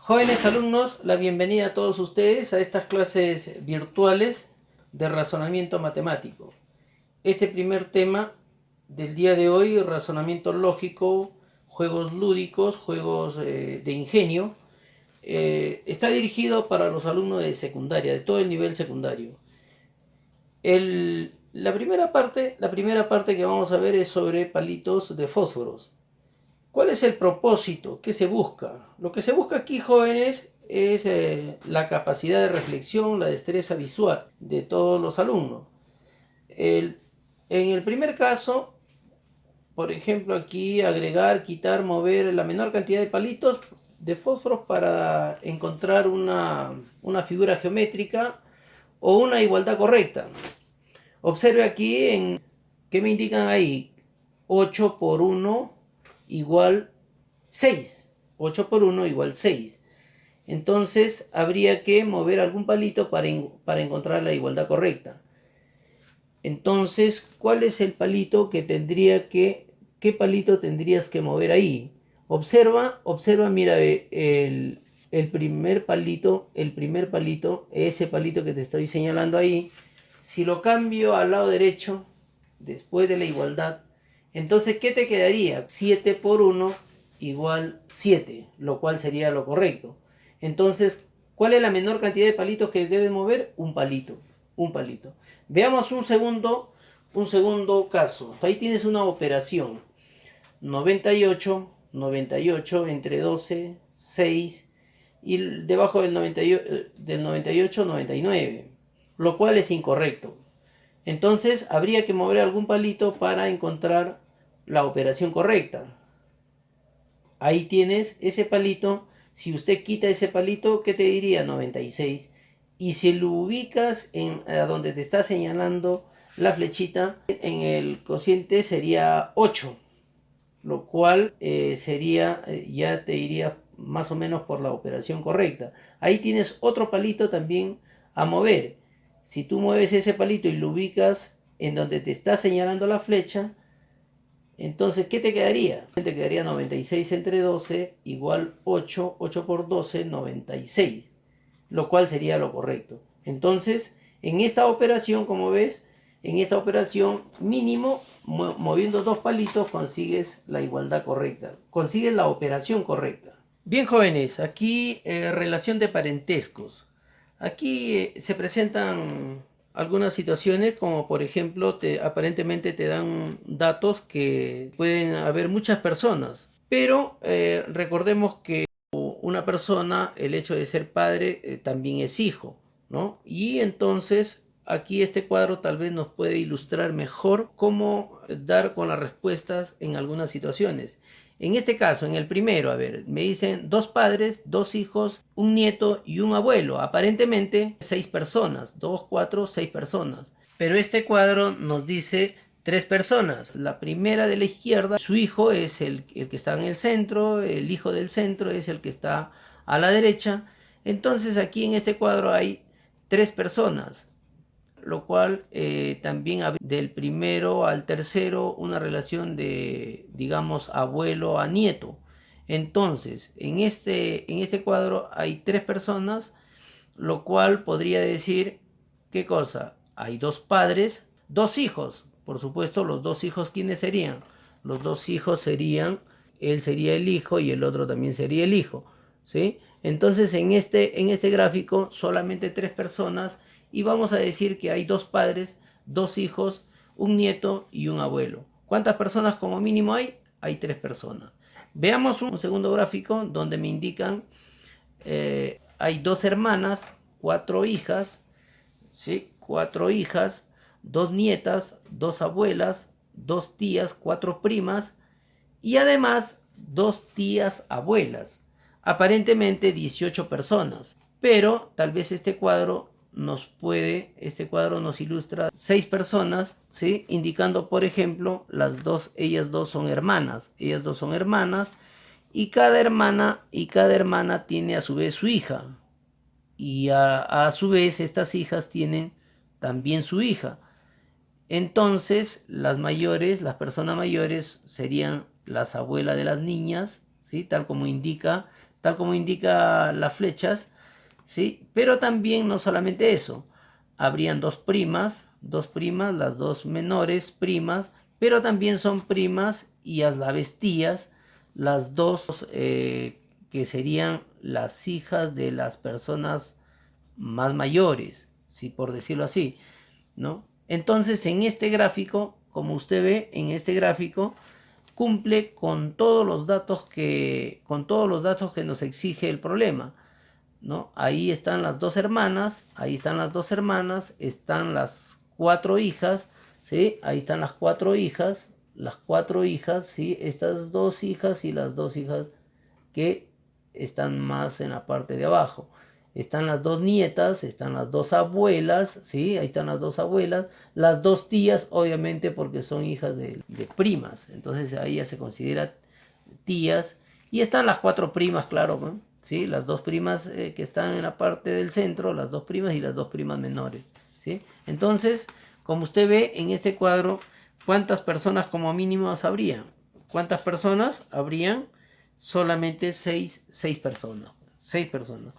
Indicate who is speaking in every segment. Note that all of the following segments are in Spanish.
Speaker 1: Jóvenes alumnos, la bienvenida a todos ustedes a estas clases virtuales de razonamiento matemático. Este primer tema del día de hoy, razonamiento lógico, juegos lúdicos, juegos de ingenio, está dirigido para los alumnos de secundaria, de todo el nivel secundario. La primera parte que vamos a ver es sobre palitos de fósforos. ¿Cuál es el propósito? ¿Qué se busca? Lo que se busca aquí, jóvenes, es la capacidad de reflexión, la destreza visual de todos los alumnos. En el primer caso, por ejemplo, aquí agregar, quitar, mover la menor cantidad de palitos de fósforos para encontrar una figura geométrica o una igualdad correcta. Observe aquí ¿qué me indican ahí? 8 por 1 igual 6. 8 por 1 igual 6. Entonces habría que mover algún palito para encontrar la igualdad correcta. Entonces, ¿cuál es el palito qué palito tendrías que mover ahí? Observa, mira, el primer palito, ese palito que te estoy señalando ahí, si lo cambio al lado derecho, después de la igualdad, entonces, ¿qué te quedaría? 7 por 1 igual 7, lo cual sería lo correcto. Entonces, ¿cuál es la menor cantidad de palitos que debe mover? Un palito, un palito. Veamos un segundo caso. Ahí tienes una operación. 98 entre 12, 6 y debajo del 98, 99, lo cual es incorrecto. Entonces habría que mover algún palito para encontrar la operación correcta. Ahí tienes ese palito. Si usted quita ese palito, ¿qué te diría? 96. Y si lo ubicas a donde te está señalando la flechita, en el cociente sería 8, lo cual ya te iría más o menos por la operación correcta. Ahí tienes otro palito también a mover. Si tú mueves ese palito y lo ubicas en donde te está señalando la flecha, entonces, ¿qué te quedaría? Te quedaría 96 entre 12 igual 8, 8 por 12, 96, lo cual sería lo correcto. Entonces, en esta operación, como ves, en esta operación mínimo, moviendo dos palitos, consigues la igualdad correcta, consigues la operación correcta. Bien, jóvenes, aquí relación de parentescos. Aquí se presentan algunas situaciones como por ejemplo aparentemente te dan datos que pueden haber muchas personas, pero recordemos que una persona, el hecho de ser padre, también es hijo, ¿no? Y entonces aquí este cuadro tal vez nos puede ilustrar mejor cómo dar con las respuestas en algunas situaciones. En este caso, en el primero, a ver, me dicen dos padres, dos hijos, un nieto y un abuelo. Aparentemente, seis personas, dos, cuatro, seis personas. Pero este cuadro nos dice tres personas. La primera de la izquierda, su hijo es el que está en el centro, el hijo del centro es el que está a la derecha. Entonces aquí en este cuadro hay tres personas, lo cual también del primero al tercero una relación de, digamos, abuelo a nieto. Entonces, en este cuadro hay tres personas, lo cual podría decir, ¿qué cosa? Hay dos padres, dos hijos. Por supuesto, los dos hijos, ¿quiénes serían? Los dos hijos serían, él sería el hijo y el otro también sería el hijo, ¿sí? Entonces, en este gráfico, solamente tres personas y vamos a decir que hay dos padres, dos hijos, un nieto y un abuelo. ¿Cuántas personas como mínimo hay? Hay tres personas. Veamos un segundo gráfico donde me indican hay dos hermanas, cuatro hijas, ¿sí? Cuatro hijas, dos nietas, dos abuelas, dos tías, cuatro primas y además dos tías abuelas. Aparentemente 18 personas, pero tal vez este cuadro nos ilustra seis personas, ¿sí? Indicando, por ejemplo, ellas dos son hermanas y cada hermana tiene a su vez su hija y a su vez estas hijas tienen también su hija. Entonces, las personas mayores serían las abuelas de las niñas, ¿sí? Tal como indica tal como indica las flechas, ¿sí? Pero también no solamente eso, habrían dos primas, las dos menores primas, pero también son primas y a la vez tías, las dos que serían las hijas de las personas más mayores, ¿sí? Por decirlo así, ¿no? Entonces, en este gráfico, como usted ve, en este gráfico, cumple con todos los datos que nos exige el problema, ¿no? Ahí están las dos hermanas, están las cuatro hijas, ¿sí? Ahí están las cuatro hijas, ¿sí? Estas dos hijas y las dos hijas que están más en la parte de abajo. Están las dos nietas, están las dos abuelas, ¿sí? Ahí están las dos abuelas, las dos tías, obviamente porque son hijas de primas, entonces ahí ya se considera tías. Y están las cuatro primas, claro, ¿no? ¿Sí? Las dos primas que están en la parte del centro, las dos primas y las dos primas menores, ¿sí? Entonces, como usted ve en este cuadro, ¿cuántas personas como mínimo habría? ¿Cuántas personas habrían? Solamente seis personas. Seis personas.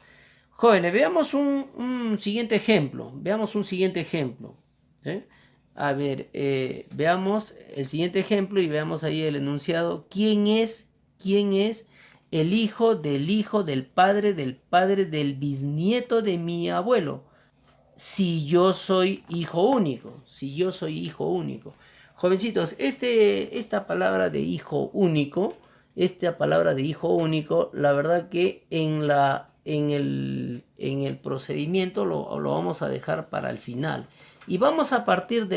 Speaker 1: Jóvenes, veamos un siguiente ejemplo. Veamos un siguiente ejemplo. ¿Eh? A ver, veamos el siguiente ejemplo y veamos ahí el enunciado. ¿Quién es el hijo del padre del bisnieto de mi abuelo? Si yo soy hijo único, si yo soy hijo único. Jovencitos, esta palabra de hijo único, la verdad que en el procedimiento lo vamos a dejar para el final. Y vamos a partir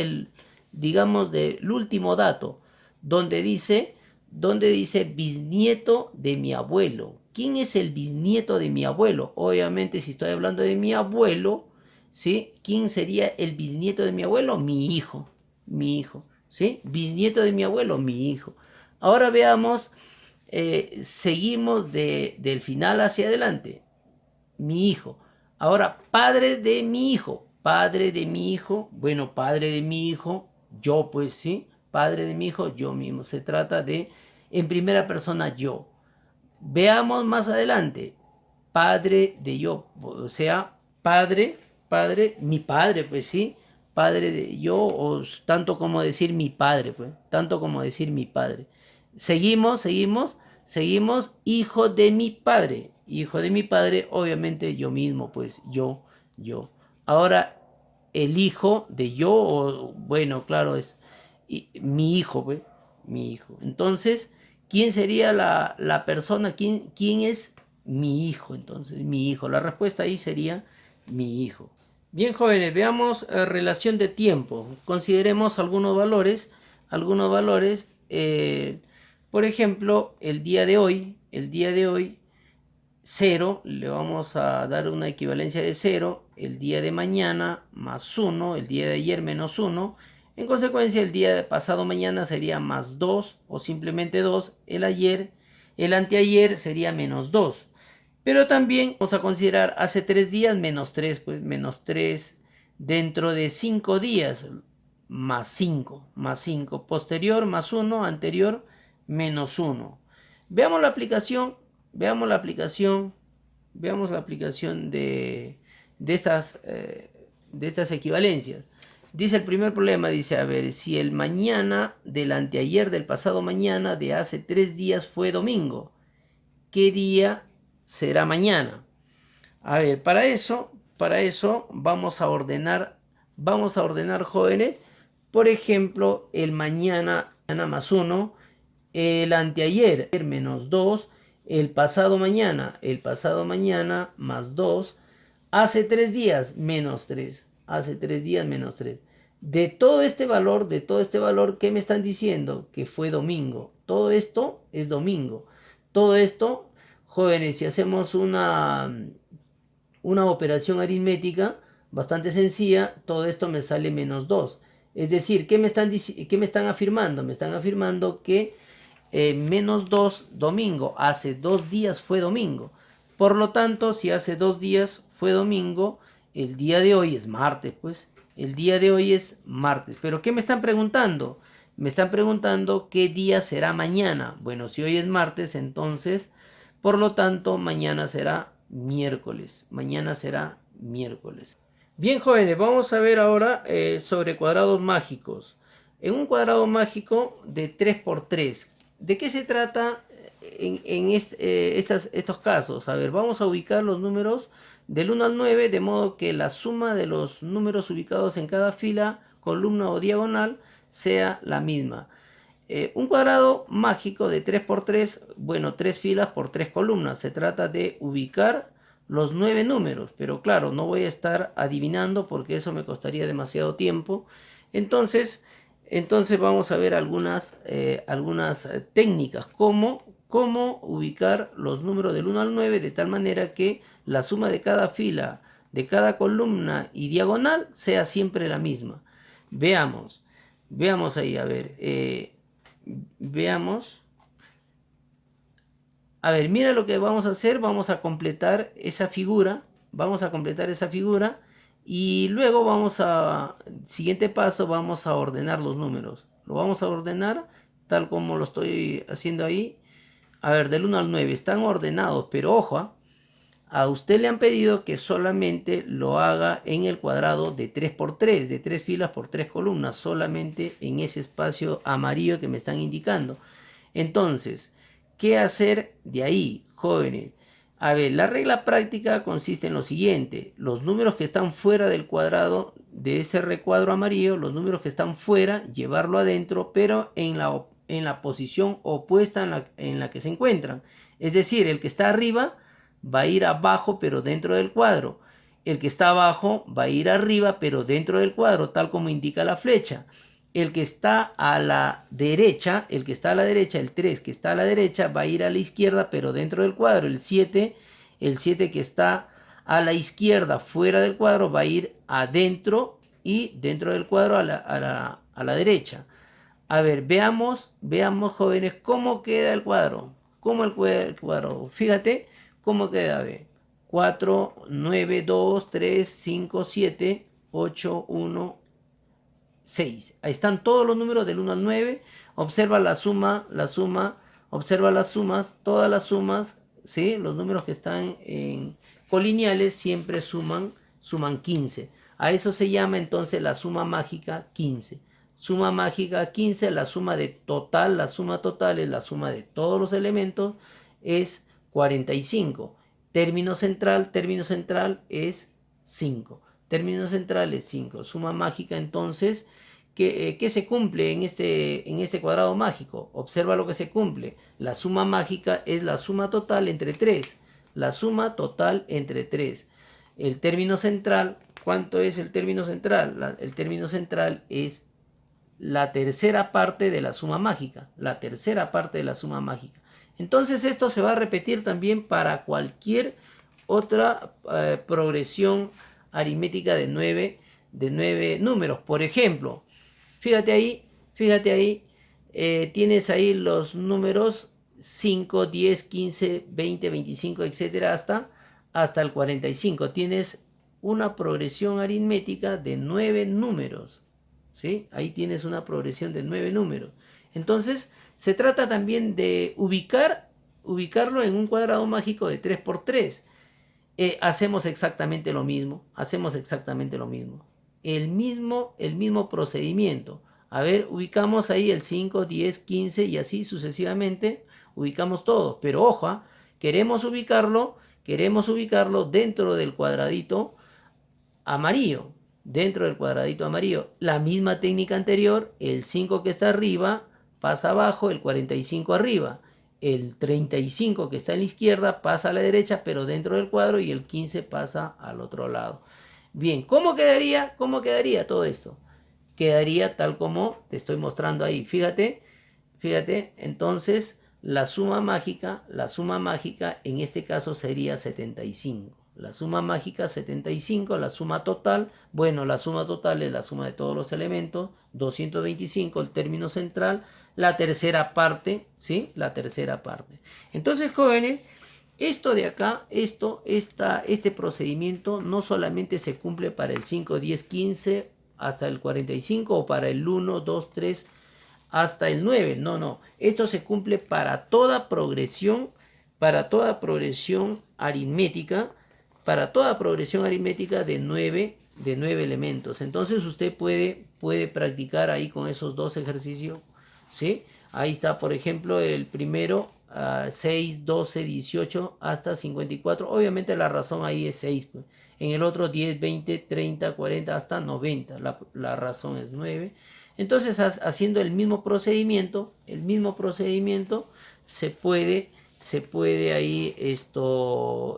Speaker 1: digamos, del último dato, donde dice bisnieto de mi abuelo. ¿Quién es el bisnieto de mi abuelo? Obviamente, si estoy hablando de mi abuelo, ¿sí? ¿Quién sería el bisnieto de mi abuelo? Mi hijo, ¿sí? Bisnieto de mi abuelo, mi hijo. Ahora veamos, seguimos del final hacia adelante. Mi hijo. Ahora, padre de mi hijo, bueno, padre de mi hijo, yo pues, ¿sí? Padre de mi hijo, yo mismo. Se trata de, en primera persona, yo. Veamos más adelante, padre de yo, o sea, mi padre, pues sí, padre de yo, o tanto como decir mi padre, pues, tanto como decir mi padre. Seguimos, hijo de mi padre, obviamente yo mismo, pues, yo. Ahora, el hijo de yo, o bueno, claro, es mi hijo, pues, mi hijo. Entonces, ¿quién sería la persona? ¿Quién es mi hijo? Entonces, mi hijo. La respuesta ahí sería mi hijo. Bien, jóvenes, veamos relación de tiempo. Consideremos algunos valores. Algunos valores. Por ejemplo, el día de hoy, 0, le vamos a dar una equivalencia de 0, el día de mañana más 1, el día de ayer menos 1, en consecuencia el día de pasado mañana sería más 2 o simplemente 2, el anteayer sería menos 2, pero también vamos a considerar hace 3 días menos 3, pues menos 3, dentro de 5 días más 5, posterior más 1, anterior menos 1. Veamos la aplicación, veamos la aplicación, veamos la aplicación de estas equivalencias. Dice el primer problema, dice, a ver, si el mañana del anteayer del pasado mañana de hace 3 días fue domingo, ¿qué día será mañana? A ver, para eso vamos a ordenar jóvenes, por ejemplo, el mañana más 1, el anteayer menos 2, el pasado mañana más 2, hace 3 días menos 3, hace 3 días menos 3. De todo este valor, ¿qué me están diciendo? Que fue domingo. Todo esto es domingo. Todo esto, jóvenes, si hacemos una operación aritmética bastante sencilla, todo esto me sale menos 2. Es decir, ¿qué me están afirmando? Me están afirmando que menos 2 domingo, hace 2 días fue domingo. Por lo tanto, si hace 2 días fue domingo, el día de hoy es martes, pues. El día de hoy es martes. Pero ¿qué me están preguntando? Me están preguntando qué día será mañana. Bueno, si hoy es martes, entonces Por lo tanto, mañana será miércoles. Mañana será miércoles. Bien, jóvenes, vamos a ver ahora sobre cuadrados mágicos. En un cuadrado mágico de 3 por 3, ¿de qué se trata estos casos? A ver, vamos a ubicar los números del 1 al 9, de modo que la suma de los números ubicados en cada fila, columna o diagonal sea la misma. Un cuadrado mágico de 3 por 3, bueno, 3 filas por 3 columnas. Se trata de ubicar los 9 números, pero claro, no voy a estar adivinando porque eso me costaría demasiado tiempo. Entonces vamos a ver algunas técnicas, cómo ubicar los números del 1 al 9 de tal manera que la suma de cada fila, de cada columna y diagonal sea siempre la misma. Veamos ahí, a ver, veamos. A ver, mira lo que vamos a hacer. Vamos a completar esa figura. Vamos a completar esa figura. Y luego siguiente paso, vamos a ordenar los números. Lo vamos a ordenar tal como lo estoy haciendo ahí. A ver, del 1 al 9 están ordenados, pero ojo, a usted le han pedido que solamente lo haga en el cuadrado de 3 por 3, de 3 filas por 3 columnas, solamente en ese espacio amarillo que me están indicando. Entonces, ¿qué hacer de ahí, jóvenes? A ver, la regla práctica consiste en lo siguiente: los números que están fuera del cuadrado, de ese recuadro amarillo, los números que están fuera, llevarlo adentro, pero en la posición opuesta en la que se encuentran. Es decir, el que está arriba va a ir abajo, pero dentro del cuadro. El que está abajo va a ir arriba, pero dentro del cuadro, tal como indica la flecha. El que está a la derecha, el 3 que está a la derecha, va a ir a la izquierda, pero dentro del cuadro. El 7 que está a la izquierda, fuera del cuadro, va a ir adentro y dentro del cuadro a la derecha. A ver, veamos, jóvenes, cómo queda el cuadro. ¿Cómo el cuadro? Fíjate cómo queda. A ver, 4, 9, 2, 3, 5, 7, 8, 1, 6. Ahí están todos los números del 1 al 9. Observa observa las sumas, todas las sumas, ¿sí? Los números que están en colineales siempre suman 15. A eso se llama entonces la suma mágica 15. Suma mágica 15, la suma total es la suma de todos los elementos, es 45. Término central es 5. Término central es 5. Suma mágica entonces, ¿qué se cumple en este cuadrado mágico? Observa lo que se cumple. La suma mágica es la suma total entre 3. La suma total entre 3. El término central, ¿cuánto es el término central? El término central es la tercera parte de la suma mágica. La tercera parte de la suma mágica. Entonces esto se va a repetir también para cualquier otra progresión aritmética de 9 números. Por ejemplo, fíjate ahí, tienes ahí los números 5, 10, 15, 20, 25, etcétera, hasta el 45. Tienes una progresión aritmética de 9 números. ¿Sí? Ahí tienes una progresión de 9 números. Entonces, se trata también de ubicarlo en un cuadrado mágico de 3 por 3. Hacemos exactamente lo mismo. El mismo procedimiento. A ver, ubicamos ahí el 5, 10, 15 y así sucesivamente. Ubicamos todo. Pero ojo, queremos ubicarlo dentro del cuadradito amarillo. Dentro del cuadradito amarillo. La misma técnica anterior. El 5 que está arriba pasa abajo, el 45 arriba. El 35 que está en la izquierda pasa a la derecha, pero dentro del cuadro, y el 15 pasa al otro lado. Bien, ¿cómo quedaría todo esto? Quedaría tal como te estoy mostrando ahí. Fíjate, entonces la suma mágica en este caso sería 75. La suma mágica 75, la suma total, bueno, la suma total es la suma de todos los elementos, 225, el término central, la tercera parte, ¿sí? La tercera parte. Entonces, jóvenes, esto de acá, este procedimiento no solamente se cumple para el 5, 10, 15 hasta el 45 o para el 1, 2, 3 hasta el 9. No. Esto se cumple para toda progresión para toda progresión aritmética, de 9 elementos. Entonces usted puede practicar ahí con esos dos ejercicios, ¿sí? Ahí está, por ejemplo, el primero, 6, 12, 18 hasta 54. Obviamente la razón ahí es 6, pues. En el otro 10, 20, 30, 40 hasta 90. La razón es 9. Entonces, haciendo el mismo procedimiento, se puede ahí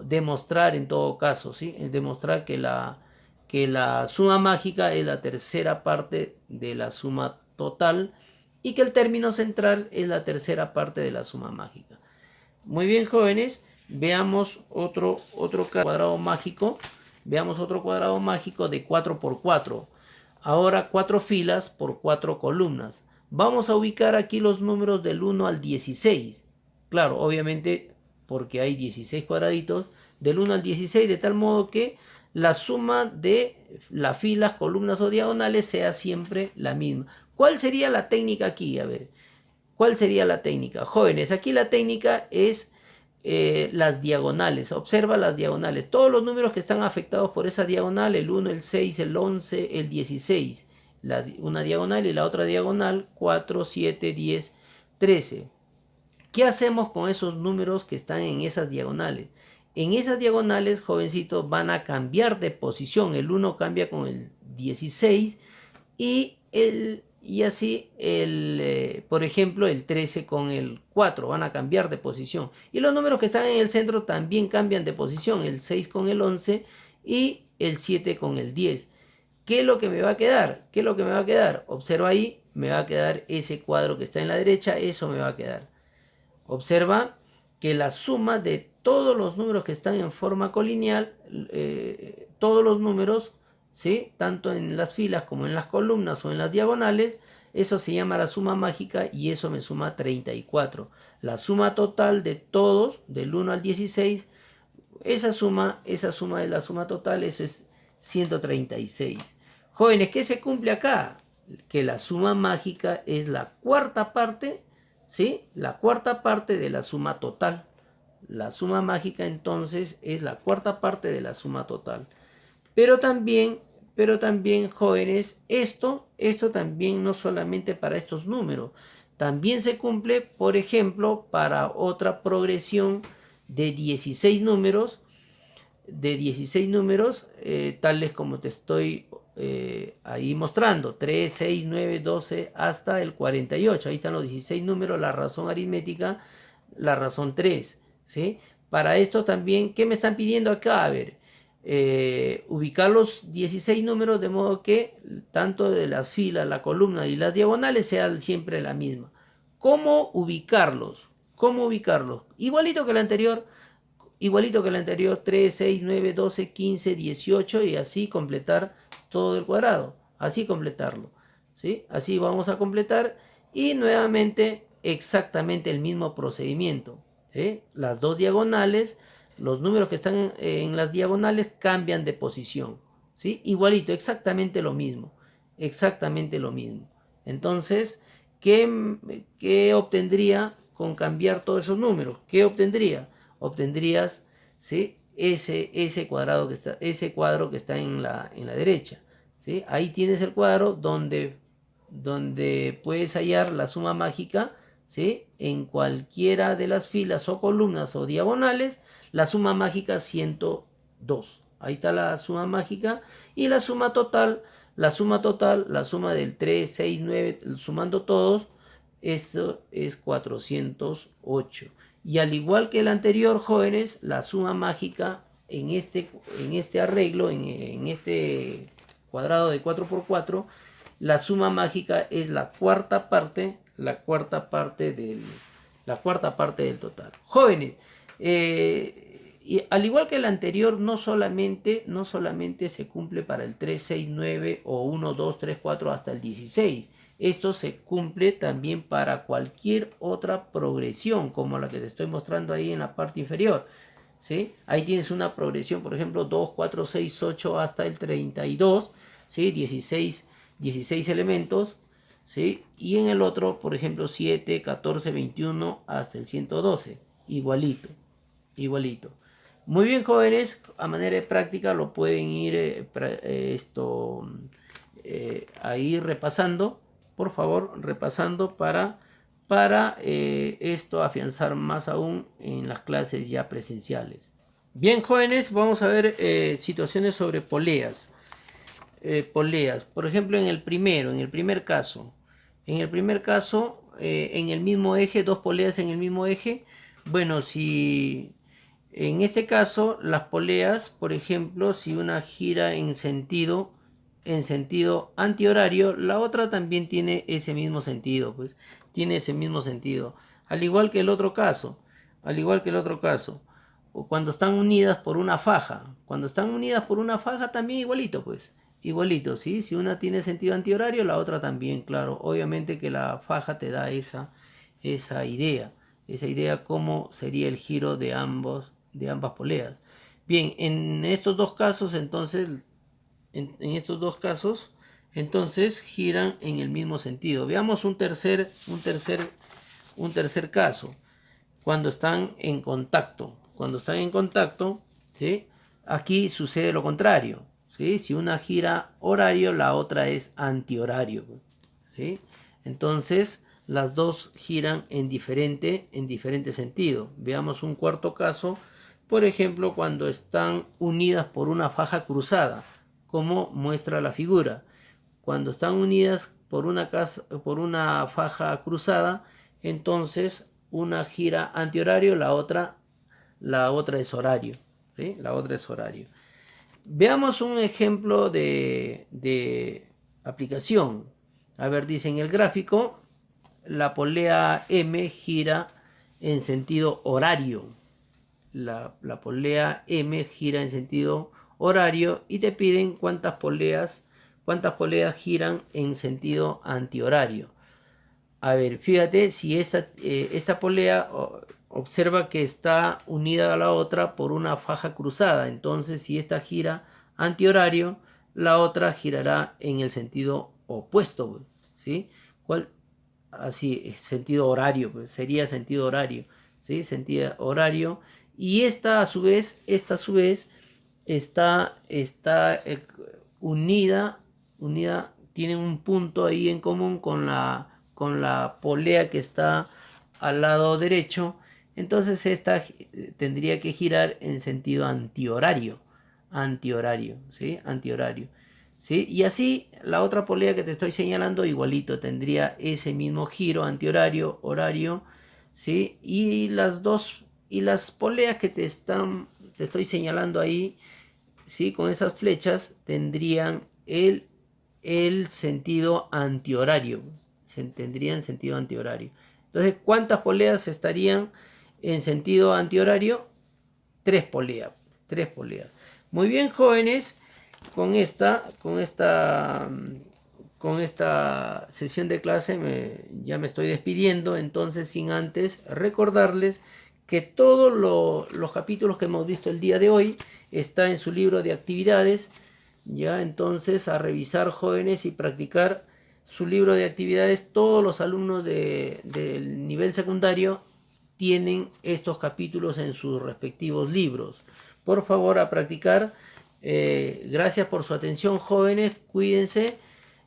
Speaker 1: demostrar en todo caso, ¿sí? Demostrar que la suma mágica es la tercera parte de la suma total y que el término central es la tercera parte de la suma mágica. Muy bien, jóvenes, veamos otro cuadrado mágico. Veamos otro cuadrado mágico de 4 por 4. Ahora 4 filas por 4 columnas. Vamos a ubicar aquí los números del 1 al 16. Claro, obviamente porque hay 16 cuadraditos, del 1 al 16, de tal modo que la suma de las filas, columnas o diagonales sea siempre la misma. ¿Cuál sería la técnica aquí? A ver, ¿cuál sería la técnica? Jóvenes, aquí la técnica es las diagonales. Observa las diagonales. Todos los números que están afectados por esa diagonal, el 1, el 6, el 11, el 16. Una diagonal y la otra diagonal, 4, 7, 10, 13. ¿Qué hacemos con esos números que están en esas diagonales? En esas diagonales, jovencitos, van a cambiar de posición. El 1 cambia con el 16 y así, por ejemplo, el 13 con el 4 van a cambiar de posición. Y los números que están en el centro también cambian de posición. El 6 con el 11 y el 7 con el 10. ¿Qué es lo que me va a quedar? Observa ahí, me va a quedar ese cuadro que está en la derecha. Eso me va a quedar. Observa que la suma de todos los números que están en forma colineal, todos los números, ¿sí? Tanto en las filas como en las columnas o en las diagonales, eso se llama la suma mágica y eso me suma 34. La suma total de todos, del 1 al 16, esa suma es la suma total, eso es 136. Jóvenes, ¿qué se cumple acá? Que la suma mágica es la cuarta parte, ¿sí? La cuarta parte de la suma total. La suma mágica entonces es la cuarta parte de la suma total. Pero también, jóvenes, esto también no solamente para estos números, también se cumple, por ejemplo, para otra progresión de 16 números, tales como te estoy ahí mostrando, 3, 6, 9, 12 hasta el 48. Ahí están los 16 números, la razón aritmética, la razón 3, ¿sí? Para esto también, ¿qué me están pidiendo acá? A ver, ubicar los 16 números de modo que tanto de las filas, la columna y las diagonales sean siempre la misma. ¿Cómo ubicarlos? Igualito que el anterior, 3, 6, 9, 12, 15, 18 y así completar todo el cuadrado. Así completarlo, ¿sí? Así vamos a completar y nuevamente exactamente el mismo procedimiento, ¿sí? Las dos diagonales, los números que están en las diagonales cambian de posición, ¿sí? Igualito, exactamente lo mismo. Entonces, ¿qué obtendría con cambiar todos esos números? ¿Qué obtendrías, ¿sí? ese cuadro que está en la derecha, ¿sí? Ahí tienes el cuadro donde puedes hallar la suma mágica, ¿sí? En cualquiera de las filas o columnas o diagonales, la suma mágica 102. Ahí está la suma mágica y la suma total, la suma del 3, 6, 9, sumando todos, esto es 408. Y al igual que el anterior, jóvenes, la suma mágica en este arreglo, en este cuadrado de 4 por 4, la suma mágica es la cuarta parte del total. Jóvenes, y al igual que el anterior, no solamente se cumple para el 3, 6, 9 o 1, 2, 3, 4 hasta el 16. Esto se cumple también para cualquier otra progresión, como la que te estoy mostrando ahí en la parte inferior, ¿sí? Ahí tienes una progresión, por ejemplo, 2, 4, 6, 8 hasta el 32, ¿sí? 16 elementos, ¿sí? Y en el otro, por ejemplo, 7, 14, 21 hasta el 112, igualito, igualito. Muy bien, jóvenes, a manera de práctica lo pueden ir ahí repasando, por favor, repasando para esto afianzar más aún en las clases ya presenciales. Bien, jóvenes, vamos a ver situaciones sobre poleas. Poleas, por ejemplo, en el primer caso, en el mismo eje, dos poleas en el mismo eje. Bueno, si en este caso las poleas, por ejemplo, si una gira en sentido antihorario, la otra también tiene ese mismo sentido, pues tiene ese mismo sentido, al igual que el otro caso, al igual que el otro caso. O cuando están unidas por una faja, cuando están unidas por una faja también igualito, pues igualito, ¿sí? Si una tiene sentido antihorario, la otra también, claro. Obviamente que la faja te da esa idea cómo sería el giro de ambas poleas. Bien, en estos dos casos, entonces, en estos dos casos, entonces giran en el mismo sentido. Veamos un tercer caso. Cuando están en contacto. Cuando están en contacto, ¿sí? Aquí sucede lo contrario. ¿Sí? Si una gira horario, la otra es antihorario. ¿Sí? Entonces, las dos giran en diferente sentido. Veamos un cuarto caso. Por ejemplo, cuando están unidas por una faja cruzada, como muestra la figura. Cuando están unidas por una faja cruzada, entonces una gira antihorario, la otra es horario. ¿Sí? La otra es horario. Veamos un ejemplo de aplicación. A ver, dice en el gráfico, la polea M gira en sentido horario. La polea M gira en sentido horario y te piden cuántas poleas giran en sentido antihorario. A ver, fíjate si esta polea observa que está unida a la otra por una faja cruzada. Entonces, si esta gira antihorario, la otra girará en el sentido opuesto, ¿sí? ¿Cuál? Así, sentido horario, pues, sería sentido horario, ¿sí? Sentido horario. Y esta a su vez está unida, tiene un punto ahí en común con la polea que está al lado derecho. Entonces esta tendría que girar en sentido antihorario, ¿sí? Antihorario, ¿sí? Y así la otra polea que te estoy señalando igualito tendría ese mismo giro antihorario, horario, ¿sí? Y las poleas que te estoy señalando ahí, ¿sí? Con esas flechas tendrían el sentido antihorario. Tendrían sentido antihorario. Entonces, ¿cuántas poleas estarían en sentido antihorario? Tres poleas. Tres poleas. Muy bien, jóvenes. Con esta sesión de clase ya me estoy despidiendo. Entonces, sin antes recordarles que todos los capítulos que hemos visto el día de hoy está en su libro de actividades. Ya, entonces, a revisar, jóvenes, y practicar su libro de actividades. Todos los alumnos del nivel secundario tienen estos capítulos en sus respectivos libros. Por favor, a practicar. Gracias por su atención, jóvenes. Cuídense.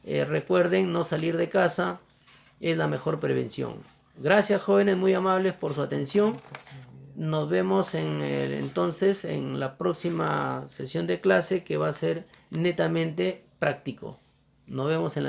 Speaker 1: Recuerden, no salir de casa es la mejor prevención. Gracias, jóvenes, muy amables por su atención. Nos vemos entonces en la próxima sesión de clase, que va a ser netamente práctico. Nos vemos en la siguiente.